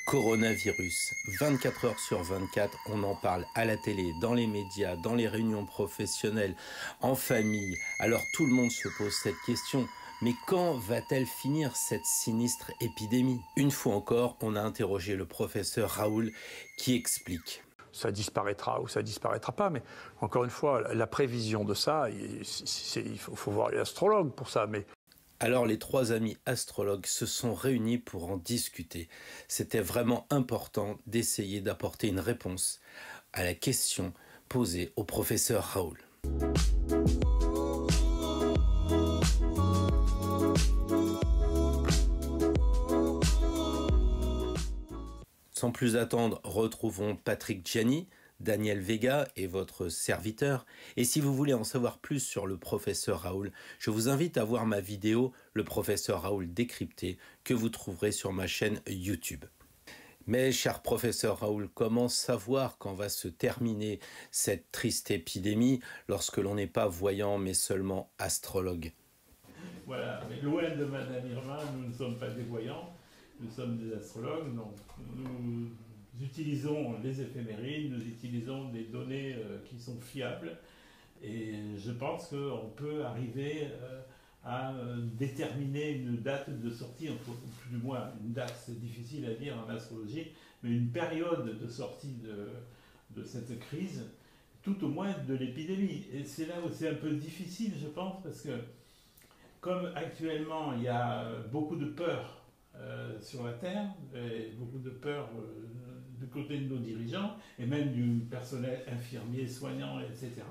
Coronavirus, 24 heures sur 24, on en parle à la télé, dans les médias, dans les réunions professionnelles, en famille. Alors tout le monde se pose cette question. Mais quand va-t-elle finir cette sinistre épidémie? Une fois encore, on a interrogé le professeur Raoul qui explique. Ça disparaîtra ou ça disparaîtra pas, mais encore une fois, la prévision de ça, il faut voir les astrologues pour ça. Mais alors les trois amis astrologues se sont réunis pour en discuter. C'était vraiment important d'essayer d'apporter une réponse à la question posée au professeur Raoul. Sans plus attendre, retrouvons Patrick Gianni, Daniel Vega et votre serviteur. Et si vous voulez en savoir plus sur le professeur Raoul, je vous invite à voir ma vidéo « Le professeur Raoul décrypté » que vous trouverez sur ma chaîne YouTube. Mais, cher professeur Raoul, comment savoir quand va se terminer cette triste épidémie lorsque l'on n'est pas voyant mais seulement astrologue? Voilà, mais loin de Madame Irma, nous ne sommes pas des voyants. Nous sommes des astrologues, donc nous utilisons les éphémérides, nous utilisons des données qui sont fiables et je pense qu'on peut arriver à déterminer une date de sortie, plus ou moins une date, c'est difficile à dire en astrologie, mais une période de sortie de cette crise, tout au moins de l'épidémie. Et c'est là où c'est un peu difficile, je pense, parce que comme actuellement il y a beaucoup de peur sur la Terre, et beaucoup de peur du côté de nos dirigeants, et même du personnel infirmier, soignant, etc.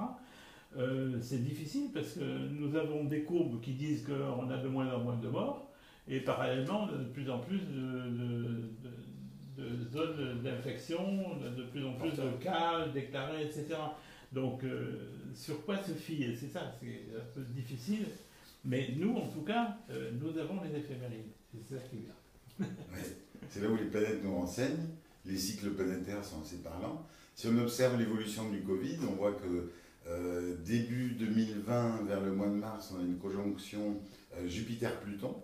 C'est difficile parce que nous avons des courbes qui disent qu'on a de moins en moins de morts, et parallèlement, on a de plus en plus de zones d'infection, de plus en plus de cas déclarés, etc. Donc, sur quoi se fier? C'est ça, c'est un peu difficile. Mais nous, en tout cas, nous avons les éphémérides. C'est ça qui est bien. Ouais. C'est là où les planètes nous renseignent. Les cycles planétaires sont assez parlants. Si on observe l'évolution du Covid, on voit que début 2020, vers le mois de mars, on a une conjonction Jupiter-Pluton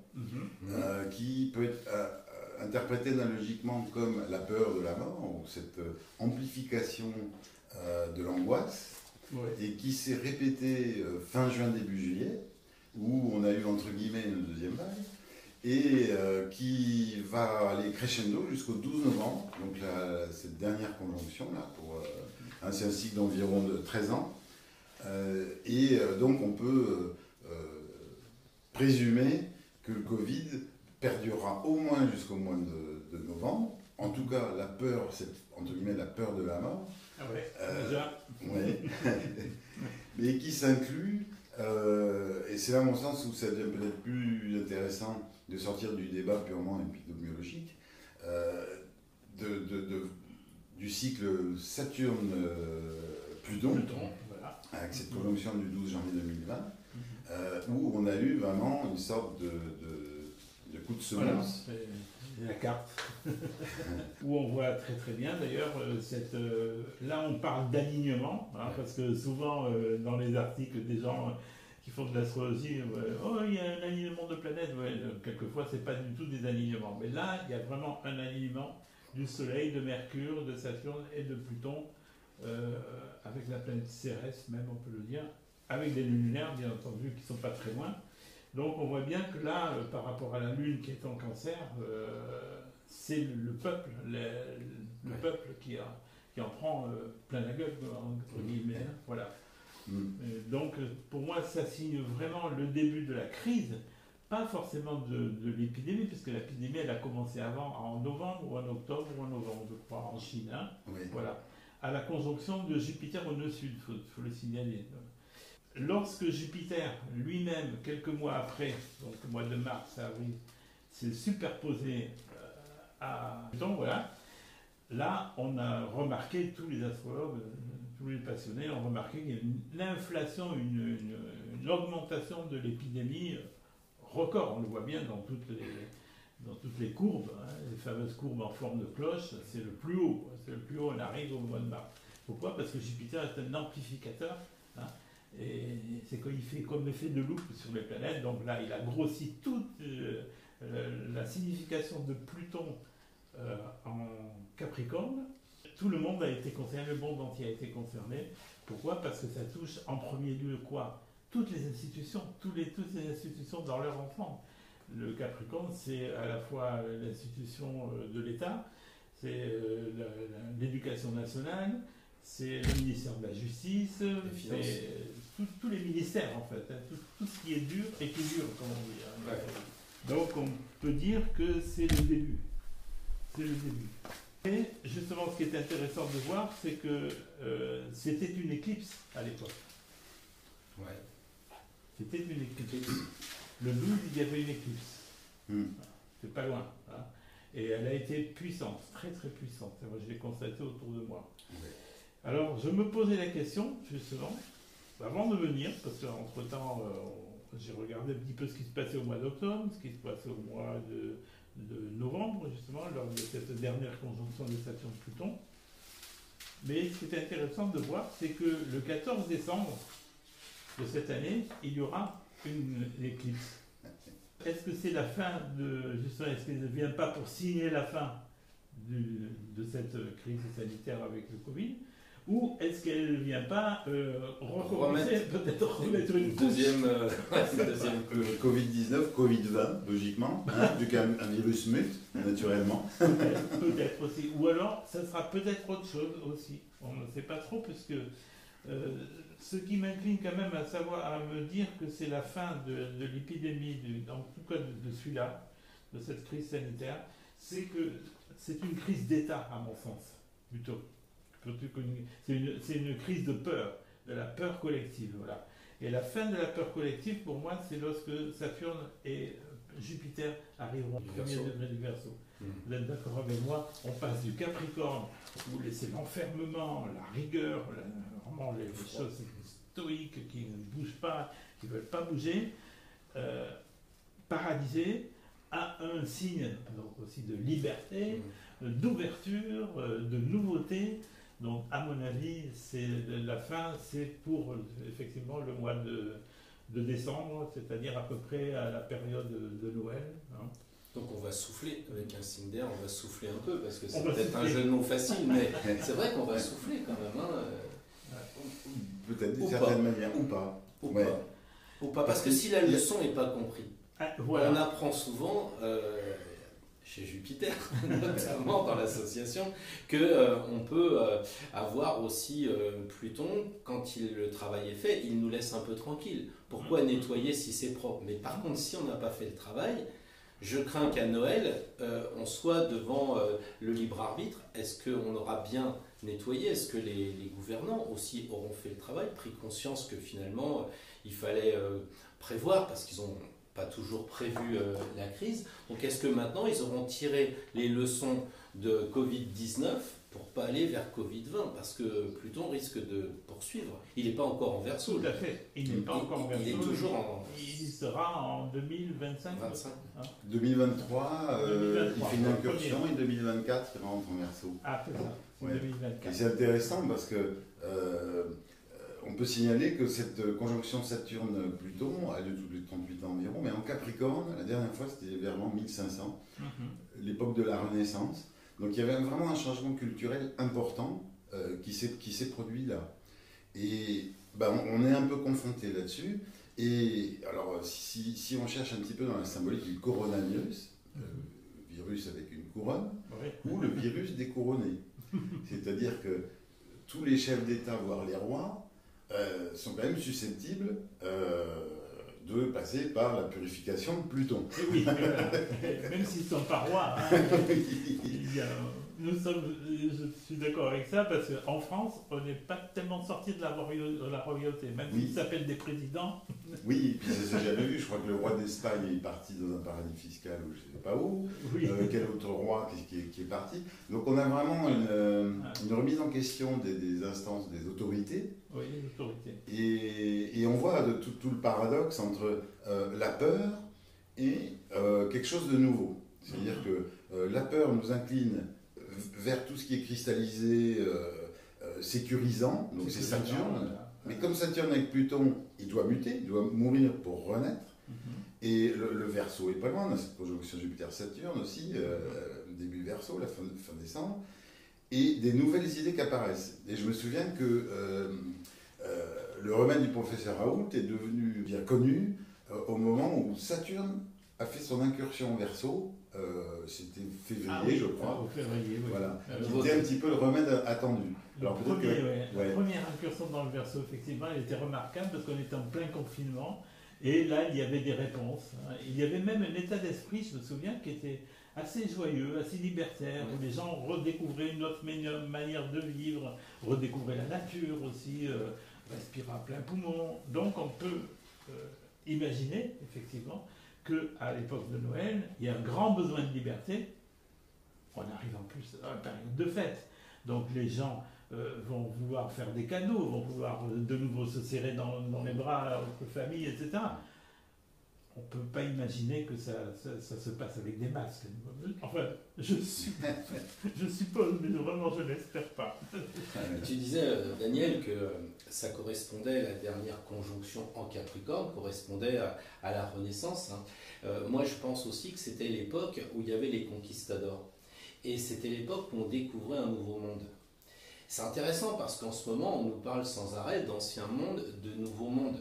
qui peut être interprétée analogiquement comme la peur de la mort, ou cette amplification de l'angoisse, et qui s'est répétée fin juin, début juillet, où on a eu entre guillemets une deuxième vague, et qui va aller crescendo jusqu'au 12 novembre, donc cette dernière conjonction, là, c'est un cycle d'environ 13 ans, donc on peut présumer que le Covid perdurera au moins jusqu'au mois de novembre. En tout cas, la peur, c'est entre guillemets la peur de la mort. Ah ouais, déjà. Ouais. Mais qui s'inclut, et c'est là mon sens où ça devient peut-être plus intéressant de sortir du débat purement épidémiologique, du cycle Saturne-Pluton, voilà. Avec cette conjonction du 12 janvier 2020, où on a eu vraiment une sorte de coup de semence. Voilà, c'est la carte, où on voit très très bien d'ailleurs, là on parle d'alignement, hein, parce que souvent dans les articles des gens qui font de l'astrologie, oh il y a un alignement de planètes, quelquefois c'est pas du tout des alignements, mais là il y a vraiment un alignement du Soleil, de Mercure, de Saturne et de Pluton, avec la planète Cérès même on peut le dire, avec des lunaires bien entendu qui sont pas très loin. Donc on voit bien que là, par rapport à la Lune qui est en Cancer, c'est le peuple, peuple qui en prend plein la gueule, entre guillemets. Voilà. Donc pour moi, ça signe vraiment le début de la crise, pas forcément de l'épidémie, puisque l'épidémie elle a commencé avant, en novembre ou en octobre ou en novembre, je crois, en Chine. Hein. Oui. Voilà. À la conjonction de Jupiter au nœud sud, il faut le signaler. Lorsque Jupiter lui-même, quelques mois après, donc le mois de mars, avril, s'est superposé à Pluton, voilà, là on a remarqué, tous les astrologues, tous les passionnés ont remarqué qu'il y a une inflation, une augmentation de l'épidémie record, on le voit bien dans toutes les courbes, hein, les fameuses courbes en forme de cloche, c'est le plus haut, on arrive au mois de mars. Pourquoi? Parce que Jupiter est un amplificateur, hein, et c'est qu'il fait comme l'effet de loupe sur les planètes, donc là il a grossi toute la signification de Pluton en Capricorne. Tout le monde a été concerné, le monde entier a été concerné. Pourquoi? Parce que ça touche en premier lieu quoi? Toutes les institutions, toutes les institutions dans leur ensemble. Le Capricorne, c'est à la fois l'institution de l'État, c'est l'éducation nationale, c'est le ministère de la Justice, c'est tous les ministères en fait, hein, tout ce qui est dur et qui dure, comme on dit. Hein. Ouais. Donc on peut dire que c'est le début. C'est le début. Et justement, ce qui est intéressant de voir, c'est que c'était une éclipse à l'époque. Ouais. C'était une éclipse. Le 12, il y avait une éclipse. C'est pas loin. Hein. Et elle a été puissante, très très puissante. Moi, je l'ai constaté autour de moi. Ouais. Alors, je me posais la question, justement, avant de venir, parce qu'entre-temps, j'ai regardé un petit peu ce qui se passait au mois d'octobre, ce qui se passait au mois de novembre, justement, lors de cette dernière conjonction de Saturne-Pluton. Mais ce qui est intéressant de voir, c'est que le 14 décembre de cette année, il y aura une éclipse. Est-ce que c'est la fin de... Justement, est-ce qu'elle ne vient pas pour signer la fin de cette crise sanitaire avec le Covid? Ou est-ce qu'elle ne vient pas recommencer, peut-être remettre une deuxième Covid-19, Covid-20, logiquement, hein, vu qu'un virus mute, naturellement. Peut-être aussi. Ou alors, ça sera peut-être autre chose aussi. On ne sait pas trop, puisque ce qui m'incline quand même à me dire que c'est la fin de l'épidémie, en tout cas de celui-là, de cette crise sanitaire, c'est que c'est une crise d'État, à mon sens, plutôt. C'est une crise de peur, de la peur collective. Voilà. Et la fin de la peur collective, pour moi, c'est lorsque Saturne et Jupiter arriveront au premier degré du Verseau. Vous êtes d'accord avec moi? On passe du Capricorne, où c'est l'enfermement, la rigueur, vraiment les choses stoïques qui ne bougent pas, qui ne veulent pas bouger, paradisé, à un signe donc aussi de liberté, d'ouverture, de nouveauté. Donc, à mon avis, la fin, c'est pour effectivement le mois de décembre, c'est-à-dire à peu près à la période de Noël. Hein. Donc, on va souffler avec un signe d'air, on va souffler un peu, parce que c'est peut-être un jeu de mots facile, mais c'est vrai qu'on va souffler quand même. Hein. Peut-être d'une certaine manière, ou pas. Ou pas, parce que si la leçon n'est pas comprise, voilà. On apprend souvent... chez Jupiter, notamment dans l'association, qu'on peut avoir aussi Pluton, quand le travail est fait, il nous laisse un peu tranquille. Pourquoi nettoyer si c'est propre? Mais par contre, si on n'a pas fait le travail, je crains qu'à Noël, on soit devant le libre arbitre. Est-ce qu'on aura bien nettoyé? Est-ce que les gouvernants aussi auront fait le travail, pris conscience que finalement, il fallait prévoir, parce qu'ils ont... pas toujours prévu la crise. Donc est-ce que maintenant ils auront tiré les leçons de Covid-19 pour pas aller vers Covid-20? Parce que Pluton risque de poursuivre. Il n'est pas encore en Verseau. Tout à fait. Il n'est pas encore en Verseau. Il est toujours en... Il sera en 2025. 2023, il fait une incursion et 2024, il rentre en Verseau. Ah, c'est ça. Ouais. 2024. Et c'est intéressant parce que on peut signaler que cette conjonction Saturne-Pluton a lieu tous les 38 ans environ, mais en Capricorne, la dernière fois c'était vers l'an 1500, l'époque de la Renaissance. Donc il y avait vraiment un changement culturel important qui s'est produit là. Et on est un peu confronté là-dessus. Et alors si on cherche un petit peu dans la symbolique du coronavirus, virus avec une couronne, ou le virus découronné. C'est-à-dire que tous les chefs d'État, voire les rois, sont quand même susceptibles de passer par la purification de Pluton. Oui, même s'ils ne sont pas rois. Hein, je suis d'accord avec ça, parce qu'en France, on n'est pas tellement sorti de la royauté, même s'ils s'appellent des présidents. Oui, et puis c'est ce que j'avais vu, je crois que le roi d'Espagne est parti dans un paradis fiscal ou je ne sais pas où, quel autre roi qui est parti. Donc on a vraiment une remise en question des instances, des autorités. Oui, les autorités. Et on voit tout le paradoxe entre la peur et quelque chose de nouveau. C'est-à-dire que la peur nous incline vers tout ce qui est cristallisé, sécurisant, donc c'est Saturne. Voilà. Mais comme Saturne avec Pluton, il doit muter, il doit mourir pour renaître. Et le Verseau est pas loin, dans cette conjonction Jupiter-Saturne aussi, début Verseau, la fin décembre, et des nouvelles idées qui apparaissent. Et je me souviens que le remède du professeur Raoult est devenu bien connu au moment où Saturne a fait son incursion en Verseau. C'était février, je crois. Au février, oui. Voilà. C'était un petit peu le remède attendu. Alors, la première incursion dans le Verseau, effectivement, elle était remarquable parce qu'on était en plein confinement. Et là, il y avait des réponses. Il y avait même un état d'esprit, je me souviens, qui était assez joyeux, assez libertaire, où les gens redécouvraient une autre manière de vivre, redécouvraient la nature aussi, respiraient à plein poumon. Donc on peut imaginer, effectivement, qu'à l'époque de Noël, il y a un grand besoin de liberté. On arrive en plus à une période de fête. Donc les gens vont vouloir faire des cadeaux, vont vouloir de nouveau se serrer dans les bras entre familles, etc. On ne peut pas imaginer que ça se passe avec des masques. Enfin, je suppose, mais vraiment je n'espère pas. Tu disais, Daniel, que ça correspondait, la dernière conjonction en Capricorne correspondait à la Renaissance. Moi, je pense aussi que c'était l'époque où il y avait les conquistadors. Et c'était l'époque où on découvrait un nouveau monde. C'est intéressant parce qu'en ce moment, on nous parle sans arrêt d'ancien monde, de nouveau monde.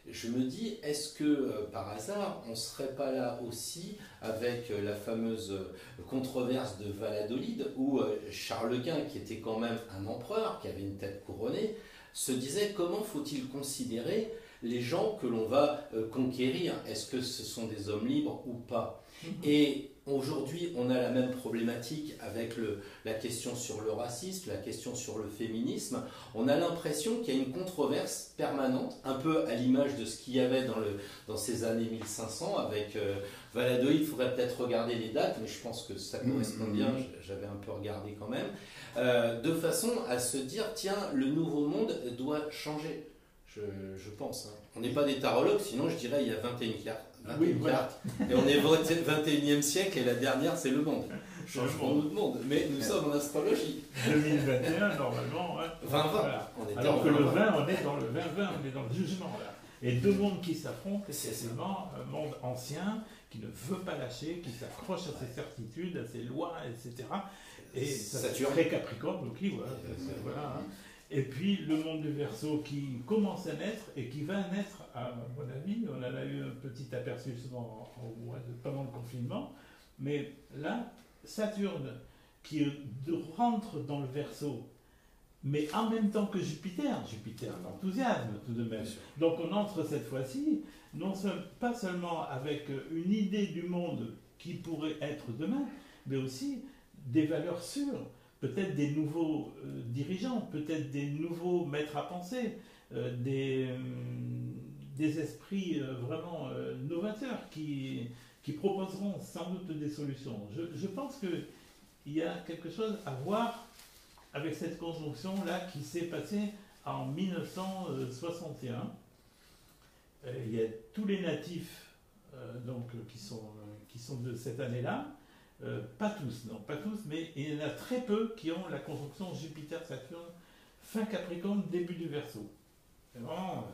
Je me dis, est-ce que par hasard, on ne serait pas là aussi avec la fameuse controverse de Valladolid où Charles Quint, qui était quand même un empereur, qui avait une tête couronnée, se disait comment faut-il considérer les gens que l'on va conquérir? Est-ce que ce sont des hommes libres ou pas? Et aujourd'hui, on a la même problématique avec la question sur le racisme, la question sur le féminisme. On a l'impression qu'il y a une controverse permanente, un peu à l'image de ce qu'il y avait dans ces années 1500 avec Valladolid. Il faudrait peut-être regarder les dates, mais je pense que ça correspond bien, j'avais un peu regardé quand même, de façon à se dire, tiens, le nouveau monde doit changer. Je pense. On n'est pas des tarologues, sinon je dirais il y a 21 cartes. Et on est au 21e siècle et la dernière c'est le monde. Changement de monde. Mais nous sommes en astrologie. 2021 normalement. 2020. Voilà. Alors que le 20, on est dans le 2020, on est dans le jugement là. Et deux mondes qui s'affrontent, effectivement, un monde ancien qui ne veut pas lâcher, qui s'accroche à ses certitudes, à ses lois, etc. Et ça c'est très Capricorne, donc voilà. Et puis le monde du Verseau qui commence à naître et qui va naître, à mon avis, on en a eu un petit aperçu pendant le confinement, mais là, Saturne qui rentre dans le Verseau, mais en même temps que Jupiter l'enthousiasme tout de même. Donc on entre cette fois-ci, pas seulement avec une idée du monde qui pourrait être demain, mais aussi des valeurs sûres. Peut-être des nouveaux dirigeants, peut-être des nouveaux maîtres à penser, des esprits vraiment novateurs qui proposeront sans doute des solutions. Je pense qu'il y a quelque chose à voir avec cette conjonction-là qui s'est passée en 1961. Il y a tous les natifs qui sont de cette année-là. Pas tous, mais il y en a très peu qui ont la conjonction Jupiter-Saturne, fin Capricorne, début du Verseau. C'est vraiment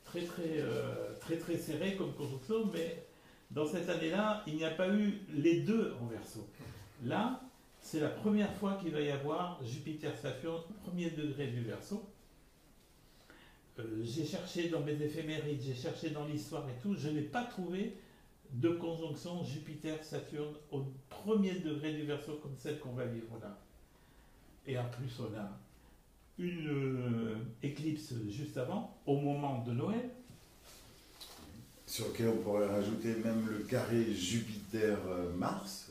très serré comme conjonction, mais dans cette année-là, il n'y a pas eu les deux en Verseau. Là, c'est la première fois qu'il va y avoir Jupiter-Saturne, premier degré du Verseau. J'ai cherché dans mes éphémérides, j'ai cherché dans l'histoire et tout, je n'ai pas trouvé de conjonction Jupiter-Saturne au premier degré du Verseau comme celle qu'on va vivre là. Et en plus, on a une éclipse juste avant, au moment de Noël. Sur lequel on pourrait rajouter même le carré Jupiter-Mars,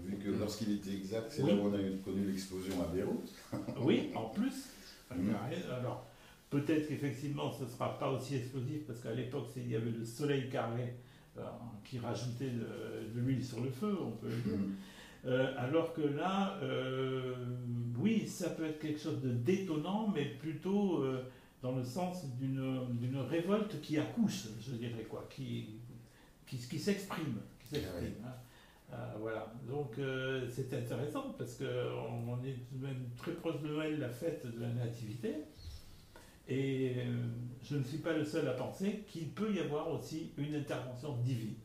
vu que lorsqu'il était exact, c'est là où on a connu l'explosion à Beyrouth. Oui, en plus. Alors, peut-être qu'effectivement, ce ne sera pas aussi explosif, parce qu'à l'époque, il y avait le soleil carré qui rajoutait de l'huile sur le feu, on peut le dire. Alors que là, oui, ça peut être quelque chose de détonnant, mais plutôt dans le sens d'une révolte qui accouche, je dirais, quoi, qui s'exprime. Voilà. Donc c'est intéressant, parce qu'on est tout de même très proche de Noël, la fête de la Nativité. Et je ne suis pas le seul à penser qu'il peut y avoir aussi une intervention divine.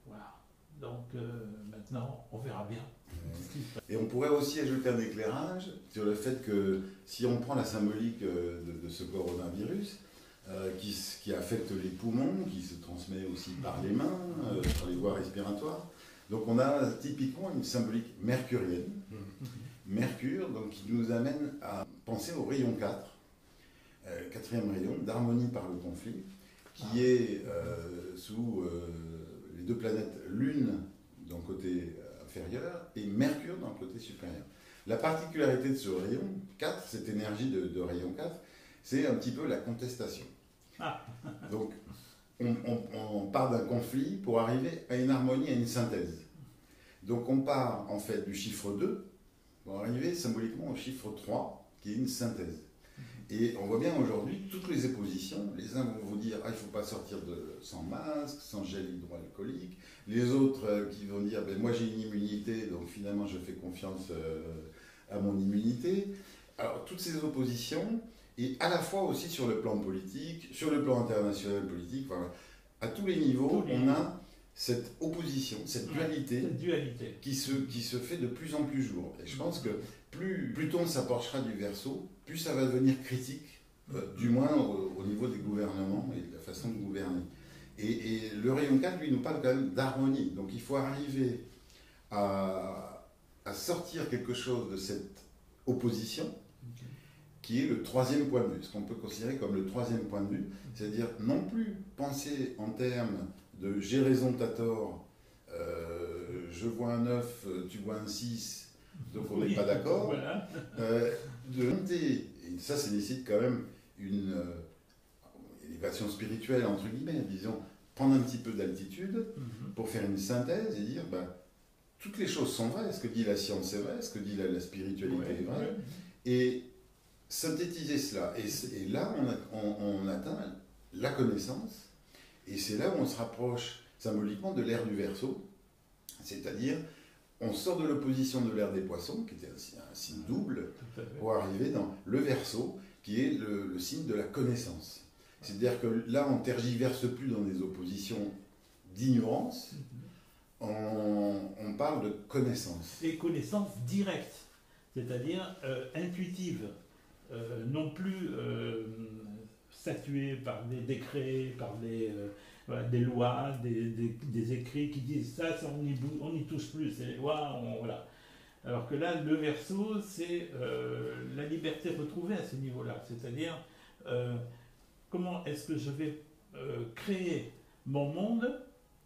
Voilà. Donc maintenant, on verra bien. Et on pourrait aussi ajouter un éclairage sur le fait que si on prend la symbolique de ce coronavirus, qui affecte les poumons, qui se transmet aussi par les mains, par les voies respiratoires, donc on a typiquement une symbolique mercurienne, Mercure, donc qui nous amène à penser au rayon 4, quatrième rayon, d'harmonie par le conflit, qui est sous les deux planètes Lune dans le côté inférieur et Mercure dans le côté supérieur. La particularité de ce rayon 4, cette énergie de rayon 4, c'est un petit peu la contestation. Donc on part d'un conflit pour arriver à une harmonie, à une synthèse. Donc on part en fait du chiffre 2 pour arriver symboliquement au chiffre 3 qui est une synthèse. Et on voit bien aujourd'hui toutes les oppositions. Les uns vont vous dire il ne faut pas sortir sans masque, sans gel hydroalcoolique. Les autres qui vont dire moi j'ai une immunité, donc finalement je fais confiance à mon immunité. Alors toutes ces oppositions, et à la fois aussi sur le plan politique, sur le plan international politique, enfin, à tous les niveaux, on a cette opposition, cette dualité, qui se fait de plus en plus jour. Et je pense que plus Pluton s'approchera du Verseau, plus ça va devenir critique, du moins au niveau des gouvernements et de la façon de gouverner. Et le rayon 4, lui, nous parle quand même d'harmonie. Donc il faut arriver à sortir quelque chose de cette opposition, qui est le troisième point de vue, ce qu'on peut considérer comme le troisième point de vue, c'est-à-dire non plus penser en termes de j'ai raison, t'as tort, je vois un 9, tu vois un 6, donc on n'est pas d'accord, Voilà. de monter, et ça nécessite quand même une élévation spirituelle, entre guillemets, disons, prendre un petit peu d'altitude pour faire une synthèse et dire toutes les choses sont vraies, ce que dit la science est vrai, ce que dit la spiritualité est vrai, et synthétiser cela. Et là, on atteint la connaissance, et c'est là où on se rapproche symboliquement de l'ère du Verseau, c'est-à-dire on sort de l'opposition de l'ère des Poissons, qui était un signe double, pour arriver dans le Verseau, qui est le signe de la connaissance. C'est-à-dire que là, on ne tergiverse plus dans des oppositions d'ignorance, on parle de connaissance. Et connaissance directe, c'est-à-dire intuitive, non plus statuée par des décrets, par des lois, des écrits qui disent ça on n'y touche plus, c'est les lois, voilà. Alors que là, le Verseau, c'est la liberté retrouvée à ce niveau-là, c'est-à-dire comment est-ce que je vais créer mon monde,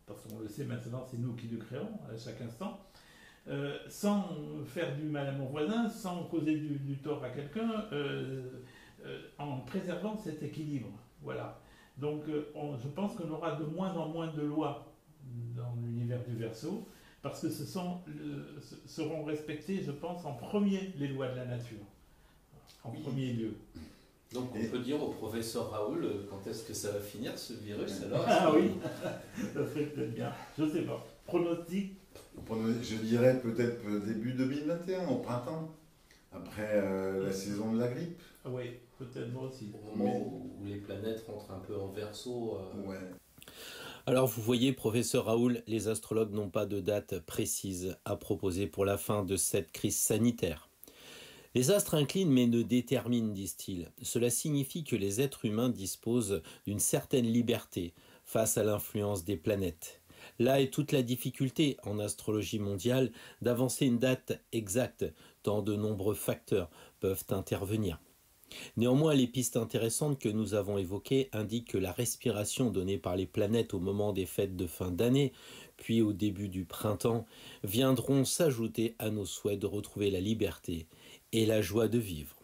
parce qu'on le sait maintenant, c'est nous qui le créons à chaque instant, sans faire du mal à mon voisin, sans causer du tort à quelqu'un, en préservant cet équilibre. Voilà. Donc je pense qu'on aura de moins en moins de lois dans l'univers du Verseau, parce que seront respectées, je pense, en premier les lois de la nature, en premier lieu. Donc on peut dire au professeur Raoul quand est-ce que ça va finir ce virus alors? Ah oui, ça serait peut-être bien. Je ne sais pas. Pronostic? Je dirais peut-être début 2021, au printemps, après la saison de la grippe. Oui, peut-être moi aussi. Au moment où les planètes rentrent un peu en Verseau. Ouais. Alors vous voyez, professeur Raoul, les astrologues n'ont pas de date précise à proposer pour la fin de cette crise sanitaire. Les astres inclinent mais ne déterminent, disent-ils. Cela signifie que les êtres humains disposent d'une certaine liberté face à l'influence des planètes. Là est toute la difficulté en astrologie mondiale d'avancer une date exacte, tant de nombreux facteurs peuvent intervenir. Néanmoins, les pistes intéressantes que nous avons évoquées indiquent que la respiration donnée par les planètes au moment des fêtes de fin d'année, puis au début du printemps, viendront s'ajouter à nos souhaits de retrouver la liberté et la joie de vivre.